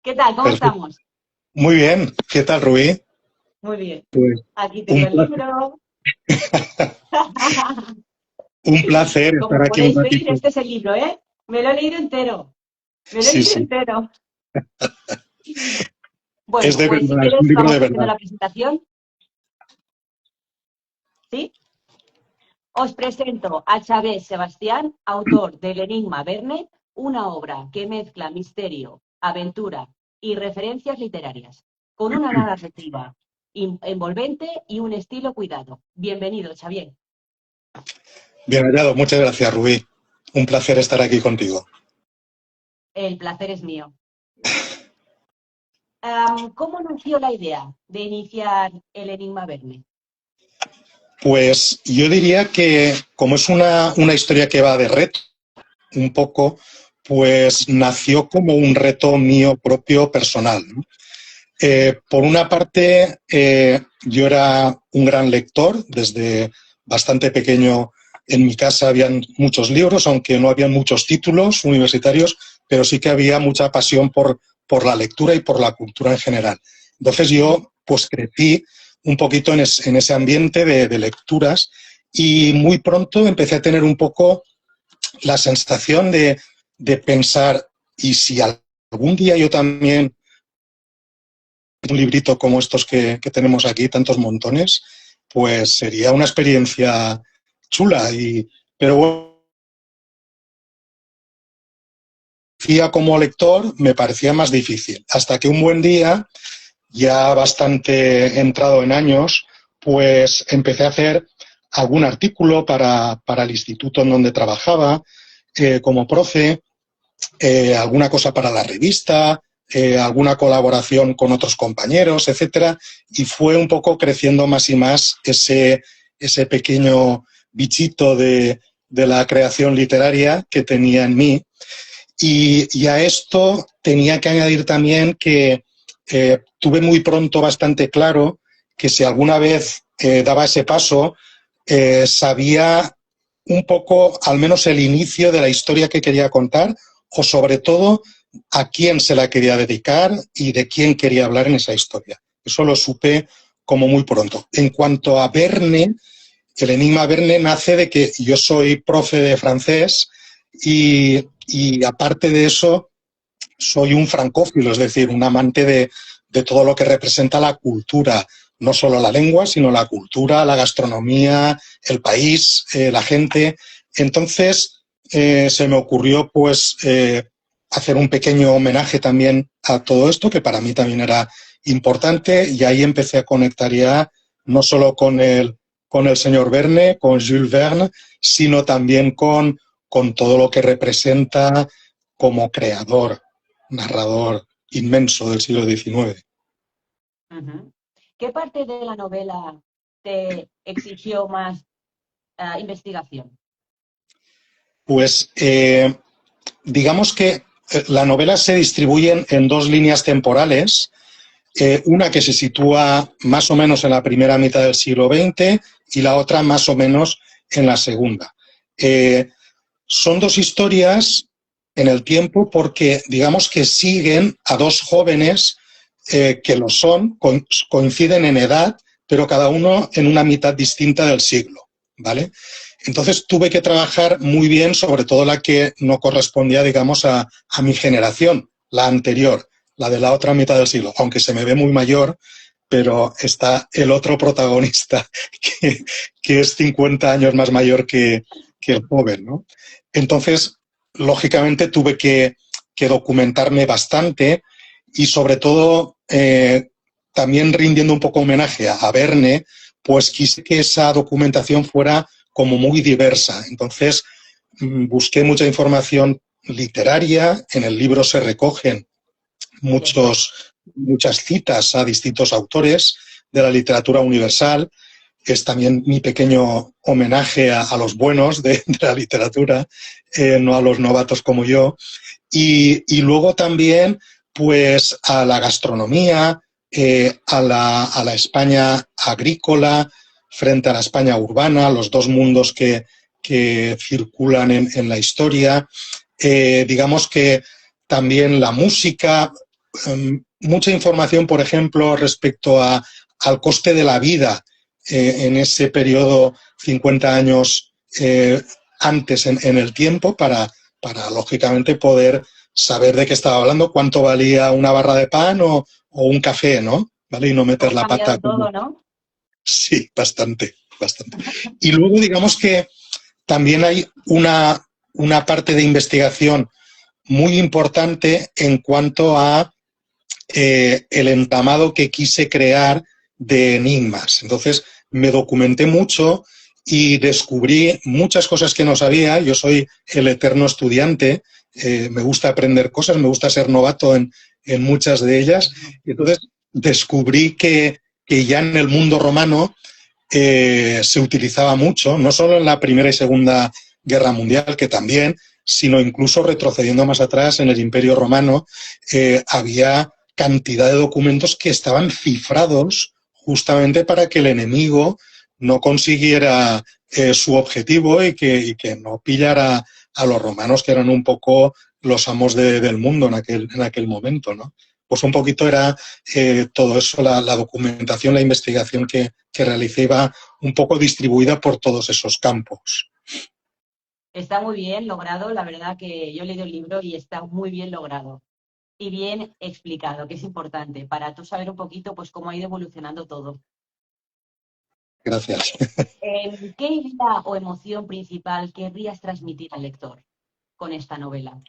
¿Qué tal? ¿Cómo Perfecto. estamos? Muy bien. ¿Qué tal, Rubí? Muy bien. Pues Aquí tengo un el placer, libro. un placer estar Como aquí un podéis ver, ratito. este es el libro, ¿eh? Me lo he leído entero. Me lo he Sí, leído sí. entero. Es Bueno, de pues si verdad, es un quieres libro de vamos haciendo verdad. la presentación, ¿sí? Os presento a Xavier Sebastián, autor del Enigma Verne, una obra que mezcla misterio, aventura y referencias literarias, con una narrativa envolvente y un estilo cuidado. Bienvenido, Xavier. Bien hallado. Muchas gracias, Rubí. Un placer estar aquí contigo. El placer es mío. ¿Cómo nació la idea de iniciar el Enigma Verne? Pues yo diría que como es una historia que va de reto, un poco, pues nació como un reto mío propio personal, ¿no? Por una parte, yo era un gran lector. Desde bastante pequeño en mi casa habían muchos libros, aunque no habían muchos títulos universitarios, pero sí que había mucha pasión por la lectura y por la cultura en general. Entonces yo pues crecí un poquito en ese ambiente de lecturas, y muy pronto empecé a tener un poco la sensación de pensar, ¿y si algún día yo también un librito como estos que tenemos aquí, tantos montones? Pues sería una experiencia chula. Pero bueno, como lector me parecía más difícil, hasta que un buen día, ya bastante entrado en años, pues empecé a hacer algún artículo para el instituto en donde trabajaba, como profe, alguna cosa para la revista, alguna colaboración con otros compañeros, etcétera, y fue un poco creciendo más y más ese pequeño bichito de la creación literaria que tenía en mí. Y a esto tenía que añadir también que tuve muy pronto bastante claro que si alguna vez daba ese paso, sabía un poco, al menos el inicio de la historia que quería contar, o sobre todo a quién se la quería dedicar y de quién quería hablar en esa historia. Eso lo supe como muy pronto. En cuanto a Verne, el Enigma Verne nace de que yo soy profe de francés, y aparte de eso soy un francófilo, es decir, un amante de todo lo que representa la cultura, no solo la lengua, sino la cultura, la gastronomía, el país, la gente. Entonces se me ocurrió pues hacer un pequeño homenaje también a todo esto, que para mí también era importante, y ahí empecé a conectar ya no solo con el señor Verne, con Jules Verne, sino también con todo lo que representa como creador, narrador inmenso del siglo XIX. Uh-huh. ¿Qué parte de la novela te exigió más investigación? Pues digamos que la novela se distribuye en dos líneas temporales, una que se sitúa más o menos en la primera mitad del siglo XX y la otra más o menos en la segunda. Eh, Son dos historias en el tiempo porque digamos que siguen a dos jóvenes que lo son, coinciden en edad, pero cada uno en una mitad distinta del siglo, ¿vale? Entonces tuve que trabajar muy bien, sobre todo la que no correspondía, digamos, a mi generación, la anterior, la de la otra mitad del siglo, aunque se me ve muy mayor, pero está el otro protagonista que, que es 50 años más mayor que el joven, ¿no? Entonces, lógicamente, tuve que documentarme bastante, y sobre todo también rindiendo un poco homenaje a Verne, pues quise que esa documentación fuera como muy diversa. Entonces, busqué mucha información literaria. En el libro se recogen Bien. muchas citas a distintos autores de la literatura universal. Es también mi pequeño homenaje a los buenos de la literatura, no a los novatos como yo. Y luego también pues a la gastronomía, a la España agrícola frente a la España urbana, los dos mundos que circulan en la historia. Digamos que también la música, mucha información, por ejemplo, respecto al coste de la vida en ese periodo 50 años antes en el tiempo para, lógicamente, poder saber de qué estaba hablando, cuánto valía una barra de pan o un café, ¿no? ¿Vale? Y no meter Ha la pata cambiado como... todo, ¿no? Sí, bastante, bastante. Y luego, digamos que también hay una parte de investigación muy importante en cuanto a el entramado que quise crear de enigmas. Entonces, me documenté mucho y descubrí muchas cosas que no sabía. Yo soy el eterno estudiante, me gusta aprender cosas, me gusta ser novato en muchas de ellas. Y entonces, descubrí que ya en el mundo romano se utilizaba mucho, no solo en la Primera y Segunda Guerra Mundial, que también, sino incluso retrocediendo más atrás en el Imperio Romano, había cantidad de documentos que estaban cifrados justamente para que el enemigo no consiguiera su objetivo y que no pillara a los romanos, que eran un poco los amos del mundo en aquel momento, ¿no? Pues un poquito era todo eso, la documentación, la investigación que realicé iba un poco distribuida por todos esos campos. Está muy bien logrado, la verdad que yo he leído el libro y está muy bien logrado y bien explicado, que es importante para tú saber un poquito pues cómo ha ido evolucionando todo. Gracias. ¿Qué idea o emoción principal querrías transmitir al lector con esta novela?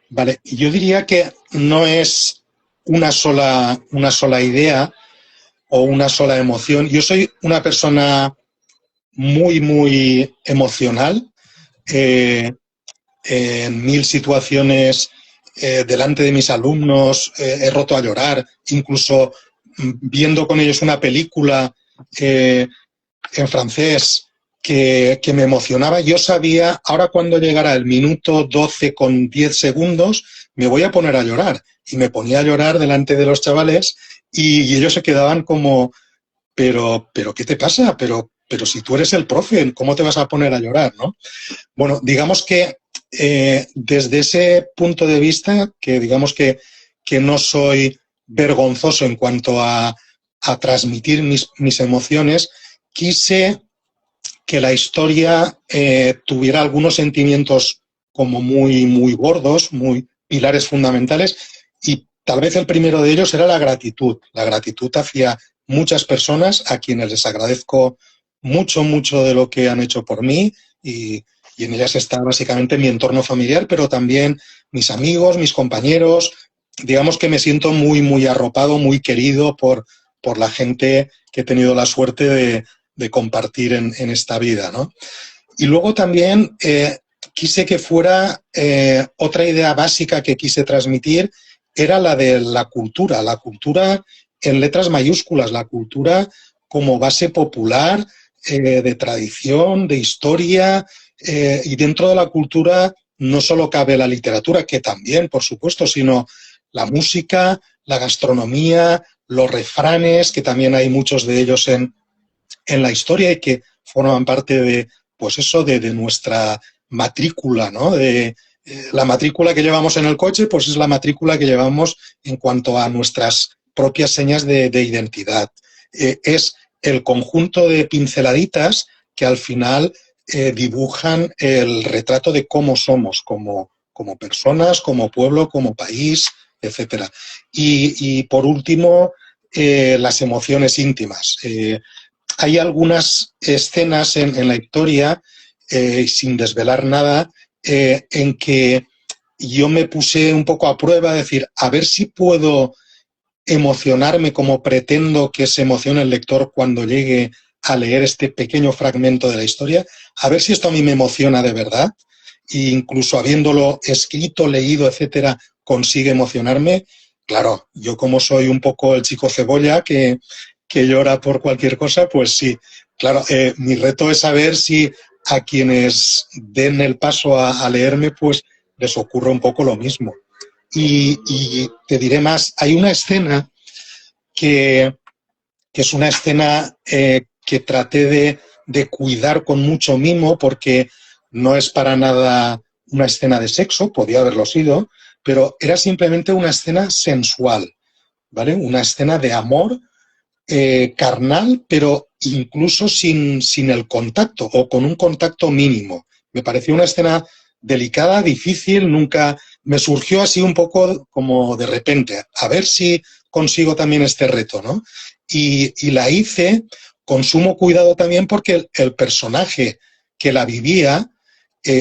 Vale, yo diría que no es una sola idea o una sola emoción. Yo soy una persona muy, muy emocional. Eh, en mil situaciones delante de mis alumnos he roto a llorar, incluso viendo con ellos una película en francés que me emocionaba. Yo sabía, ahora cuando llegara el minuto 12 con 10 segundos, me voy a poner a llorar. Y me ponía a llorar delante de los chavales y ellos se quedaban como, pero ¿qué te pasa? Pero si tú eres el profe, ¿cómo te vas a poner a llorar, no? Bueno, digamos que desde ese punto de vista, que digamos que no soy vergonzoso en cuanto a transmitir mis emociones, quise que la historia tuviera algunos sentimientos como muy, muy gordos, muy pilares fundamentales, y tal vez el primero de ellos era la gratitud hacia muchas personas a quienes les agradezco mucho, mucho de lo que han hecho por mí y en ellas está básicamente mi entorno familiar, pero también mis amigos, mis compañeros. Digamos que me siento muy, muy arropado, muy querido por la gente que he tenido la suerte de compartir en esta vida, ¿no? Y luego también quise que fuera otra idea básica que quise transmitir, era la de la cultura en letras mayúsculas, la cultura como base popular, de tradición, de historia, y dentro de la cultura no solo cabe la literatura, que también, por supuesto, sino la música, la gastronomía, los refranes, que también hay muchos de ellos en la historia y que forman parte de, pues eso, de nuestra matrícula, ¿no? La matrícula que llevamos en el coche, pues es la matrícula que llevamos en cuanto a nuestras propias señas de identidad. Es el conjunto de pinceladitas que al final dibujan el retrato de cómo somos como personas, como pueblo, como país, etcétera. Y por último, las emociones íntimas. Hay algunas escenas en la historia, sin desvelar nada, en que yo me puse un poco a prueba, decir, a ver si puedo emocionarme como pretendo que se emocione el lector cuando llegue a leer este pequeño fragmento de la historia, a ver si esto a mí me emociona de verdad, e incluso habiéndolo escrito, leído, etcétera, consigue emocionarme. Claro, yo como soy un poco el chico cebolla que llora por cualquier cosa, pues sí. Claro, mi reto es saber si a quienes den el paso a leerme, pues les ocurre un poco lo mismo. Y te diré más, hay una escena que es una escena que traté de cuidar con mucho mimo porque no es para nada una escena de sexo, podía haberlo sido, pero era simplemente una escena sensual, ¿vale? Una escena de amor carnal, pero incluso sin el contacto o con un contacto mínimo. Me pareció una escena delicada, difícil, nunca me surgió así un poco como de repente, a ver si consigo también este reto, ¿no? Y la hice con sumo cuidado también porque el personaje que la vivía,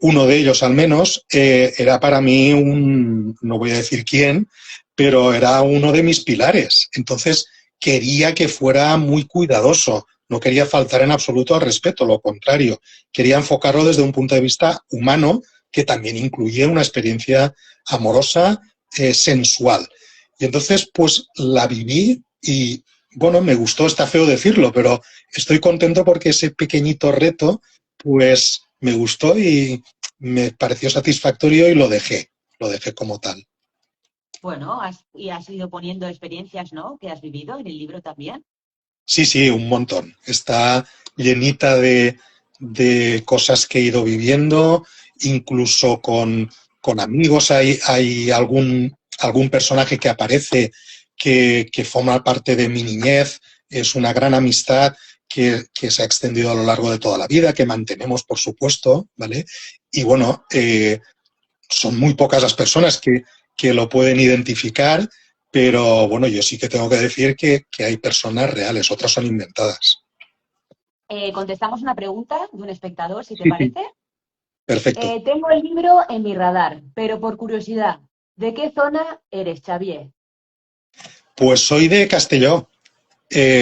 uno de ellos al menos, era para mí no voy a decir quién, pero era uno de mis pilares. Entonces, quería que fuera muy cuidadoso, no quería faltar en absoluto al respeto, lo contrario, quería enfocarlo desde un punto de vista humano que también incluía una experiencia amorosa, sensual. Y entonces, pues la viví y, bueno, me gustó, está feo decirlo, pero estoy contento porque ese pequeñito reto, pues me gustó y me pareció satisfactorio y lo dejé como tal. Bueno, y has ido poniendo experiencias, ¿no?, que has vivido en el libro también. Sí, sí, un montón. Está llenita de cosas que he ido viviendo, incluso con amigos. Hay algún personaje que aparece que forma parte de mi niñez. Es una gran amistad que se ha extendido a lo largo de toda la vida, que mantenemos, por supuesto, ¿vale? Y bueno, son muy pocas las personas que lo pueden identificar, pero bueno, yo sí que tengo que decir que hay personas reales, otras son inventadas. Contestamos una pregunta de un espectador, si te Sí, sí. parece. Perfecto. Tengo el libro en mi radar, pero por curiosidad, ¿de qué zona eres, Xavier? Pues soy de Castelló.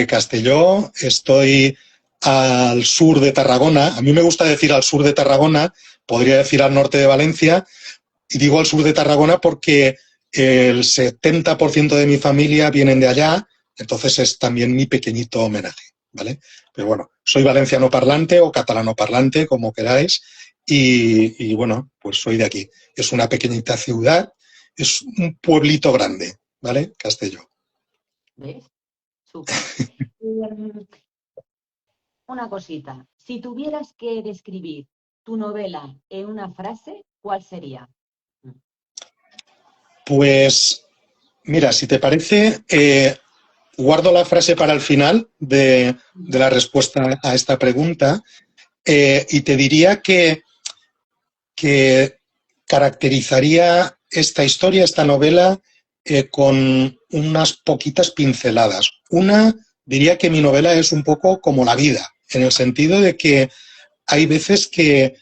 Castelló, estoy al sur de Tarragona. A mí me gusta decir al sur de Tarragona, podría decir al norte de Valencia, y digo al sur de Tarragona porque el 70% de mi familia vienen de allá, entonces es también mi pequeñito homenaje, ¿vale? Pero bueno, soy valenciano parlante o catalano parlante, como queráis, y bueno, pues soy de aquí. Es una pequeñita ciudad, es un pueblito grande, ¿vale? Castelló. ¿Ves? Súper. Una cosita. Si tuvieras que describir tu novela en una frase, ¿cuál sería? Pues mira, si te parece, guardo la frase para el final de la respuesta a esta pregunta y te diría que caracterizaría esta historia, esta novela, con unas poquitas pinceladas. Una, diría que mi novela es un poco como la vida, en el sentido de que hay veces que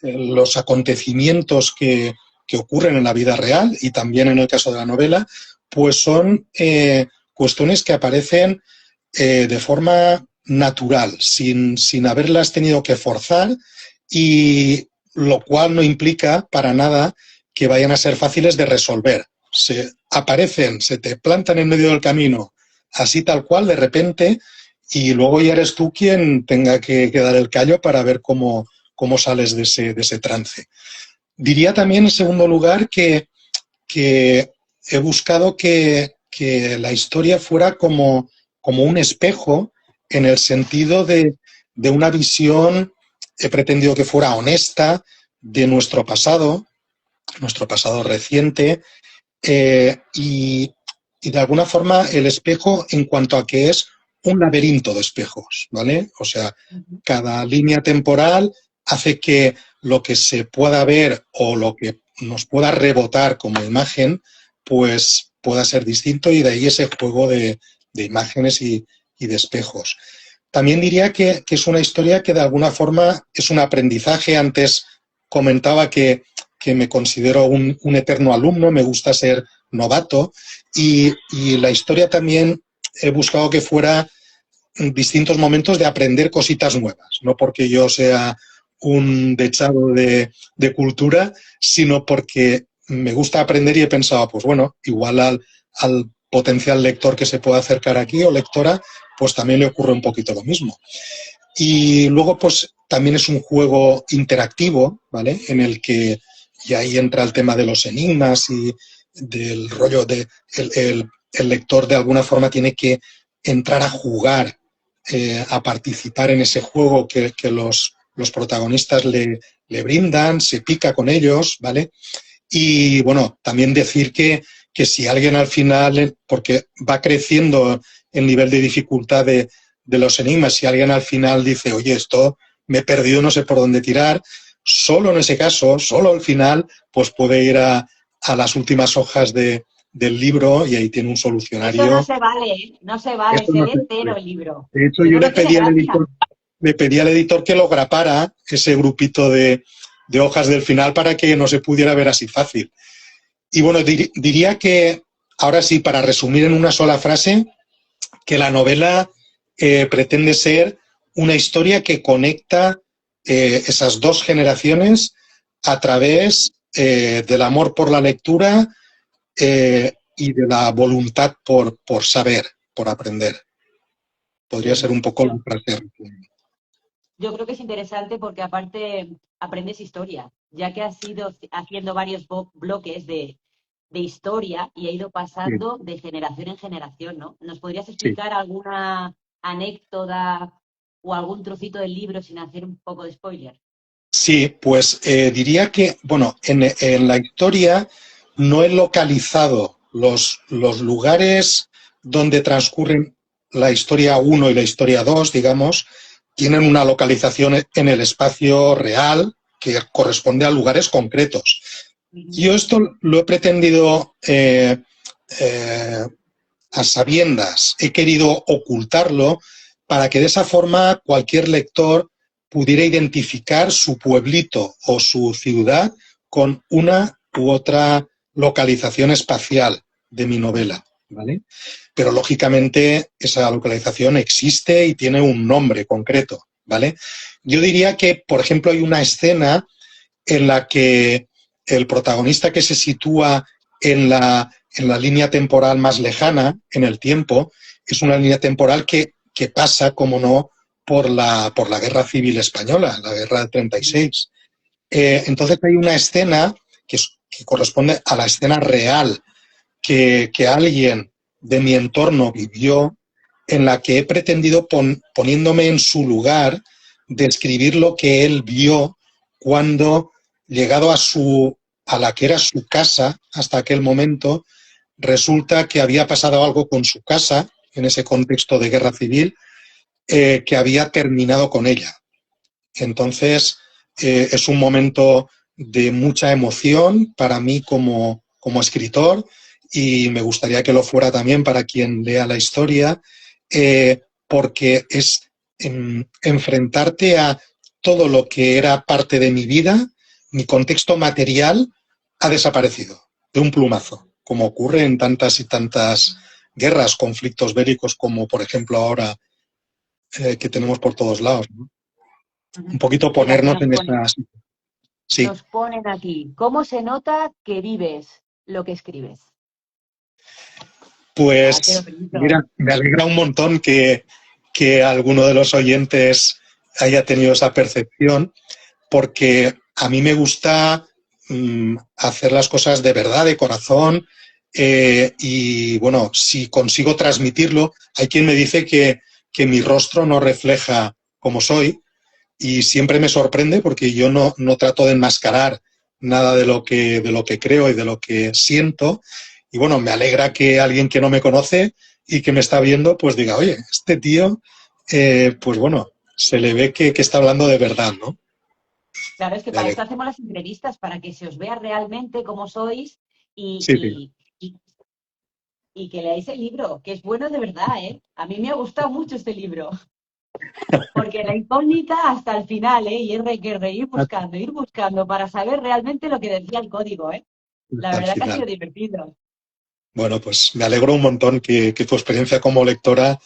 los acontecimientos que ocurren en la vida real y también en el caso de la novela, pues son cuestiones que aparecen de forma natural, sin haberlas tenido que forzar, y lo cual no implica para nada que vayan a ser fáciles de resolver. Se aparecen, se te plantan en medio del camino, así tal cual, de repente, y luego ya eres tú quien tenga que dar el callo para ver cómo sales de ese trance. Diría también, en segundo lugar, que he buscado que la historia fuera como un espejo, en el sentido de una visión. He pretendido que fuera honesta de nuestro pasado reciente, y de alguna forma el espejo en cuanto a que es un laberinto de espejos, ¿vale? O sea, cada línea temporal hace que lo que se pueda ver o lo que nos pueda rebotar como imagen, pues pueda ser distinto, y de ahí ese juego de imágenes y de espejos. También diría que es una historia que de alguna forma es un aprendizaje. Antes comentaba que me considero un eterno alumno, me gusta ser novato, y la historia también he buscado que fuera distintos momentos de aprender cositas nuevas, no porque yo sea un dechado de cultura, sino porque me gusta aprender y he pensado, pues bueno, igual al potencial lector que se pueda acercar aquí o lectora, pues también le ocurre un poquito lo mismo. Y luego, pues también es un juego interactivo, ¿vale? En el que, y ahí entra el tema de los enigmas y del rollo de el lector de alguna forma tiene que entrar a jugar, a participar en ese juego que los protagonistas le le brindan, se pica con ellos, ¿vale? Y bueno, también decir que si alguien al final, porque va creciendo el nivel de dificultad de los enigmas, si alguien al final dice, oye, esto me he perdido, no sé por dónde tirar, solo en ese caso, solo al final, pues puede ir a las últimas hojas del libro y ahí tiene un Eso no solucionario. se vale, ¿eh? No se vale, Eso se no lee se entero puede. el libro. De hecho, Si yo no, no tiene gracia. le pedí al editor que lo grapara, ese grupito de hojas del final, para que no se pudiera ver así fácil. Y bueno, diría que, ahora sí, para resumir en una sola frase, que la novela pretende ser una historia que conecta esas dos generaciones a través del amor por la lectura y de la voluntad por saber, por aprender. Podría ser un poco la Yo, frase. yo creo que es interesante porque aparte aprendes historia, ya que has ido haciendo varios bloques de historia y ha ido Sí, pasando de generación en generación, ¿no? ¿Nos podrías sí. explicar alguna anécdota o algún trocito del libro sin hacer un poco de spoiler? Sí, pues diría que, bueno, en la historia no he localizado los lugares donde transcurren la historia uno y la historia 2, digamos, tienen una localización en el espacio real que corresponde a lugares concretos. Ujú. Yo esto lo he pretendido eh, a sabiendas, he querido ocultarlo para que de esa forma cualquier lector pudiera identificar su pueblito o su ciudad con una u otra localización espacial de mi novela, ¿vale? Pero lógicamente esa localización existe y tiene un nombre concreto, ¿vale? Yo diría que, por ejemplo, hay una escena en la que el protagonista, que se sitúa en la línea temporal más lejana, en el tiempo, es una línea temporal que pasa, como no, por la Guerra Civil Española, la Guerra del 36. Entonces hay una escena que corresponde a la escena real que alguien de mi entorno vivió, en la que he pretendido, poniéndome en su lugar, describir lo que él vio cuando, llegado a la que era su casa hasta aquel momento, resulta que había pasado algo con su casa, en ese contexto de guerra civil, que había terminado con ella. Entonces, es un momento de mucha emoción para mí como escritor, y me gustaría que lo fuera también para quien lea la historia, porque es enfrentarte a todo lo que era parte de mi vida. Mi contexto material ha desaparecido de un plumazo, como ocurre en tantas y tantas guerras, conflictos bélicos, como por ejemplo ahora que tenemos por todos lados, ¿no? Un Ujú. poquito Mira, aquí ponernos en esa... Sí, nos ponen aquí, ¿cómo se nota que vives lo que escribes? Ah, qué pues bonito. mira, me alegra un montón que alguno de los oyentes haya tenido esa percepción, porque a mí me gusta hacer las cosas de verdad, de corazón, y bueno, si consigo transmitirlo, hay quien me dice que mi rostro no refleja cómo soy, y siempre me sorprende porque yo no trato de enmascarar nada de lo que creo y de lo que siento. Y bueno, me alegra que alguien que no me conoce y que me está viendo, pues diga, oye, este tío, pues bueno, se le ve que está hablando de verdad, ¿no? Claro, es que Me para esto alegra. hacemos las entrevistas, para que se os vea realmente cómo sois y, Sí, sí. y, y, y que leáis el libro, que es bueno de verdad, ¿eh? A mí me ha gustado mucho este libro, porque la incógnita hasta el final, ¿eh? Y es que ir buscando para saber realmente lo que decía el código, ¿eh? La Hasta el verdad que ha sido final. divertido. Bueno, pues me alegro un montón que tu experiencia como lectora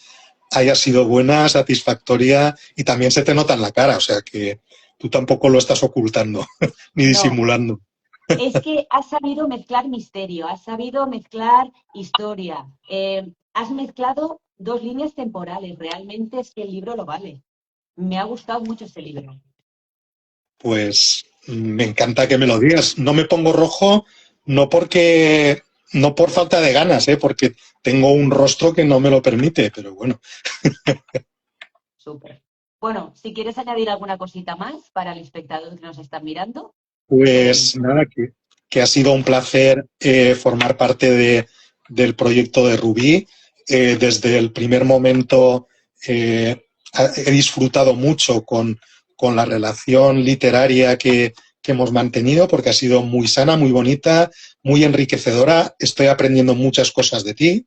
haya sido buena, satisfactoria, y también se te nota en la cara, o sea que tú tampoco lo estás ocultando ni No, disimulando. es que has sabido mezclar misterio, has sabido mezclar historia, has mezclado dos líneas temporales. Realmente es que el libro lo vale. Me ha gustado mucho este libro. Pues me encanta que me lo digas. No me pongo rojo, no porque, no por falta de ganas, porque tengo un rostro que no me lo permite, pero bueno. Súper. Bueno, si quieres añadir alguna cosita más para el espectador que nos está mirando, te Pues permito. nada, que ha sido un placer formar parte del proyecto de Rubí. Desde el primer momento he disfrutado mucho con la relación literaria que hemos mantenido porque ha sido muy sana, muy bonita, muy enriquecedora. Estoy aprendiendo muchas cosas de ti.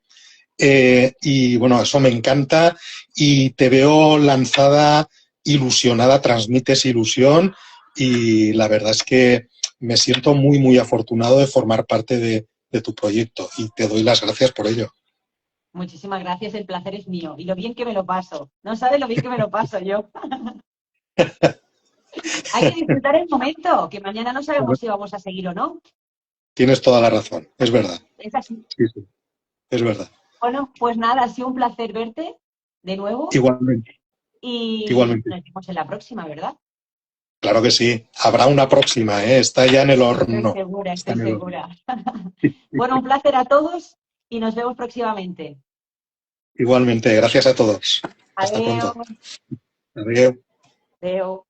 Y bueno, eso me encanta y te veo lanzada, ilusionada, transmites ilusión y la verdad es que me siento muy, muy afortunado de formar parte de tu proyecto y te doy las gracias por ello. Muchísimas gracias, el placer es mío. Y lo bien que me lo paso. No sabes lo bien que me lo paso yo. Hay que disfrutar el momento, que mañana no sabemos si vamos a seguir o no. Tienes toda la razón, es verdad. Es así. Sí, sí, es verdad. Bueno, pues nada, ha sido un placer verte de nuevo Igualmente, y igualmente. nos vemos en la próxima, ¿verdad? Claro que sí. Habrá una próxima, ¿eh? Está ya en el Estoy horno. segura, Está estoy en el horno. segura. Bueno, un placer a todos y nos vemos próximamente. Igualmente, gracias a todos. Hasta pronto. Adiós. Adiós. Adiós.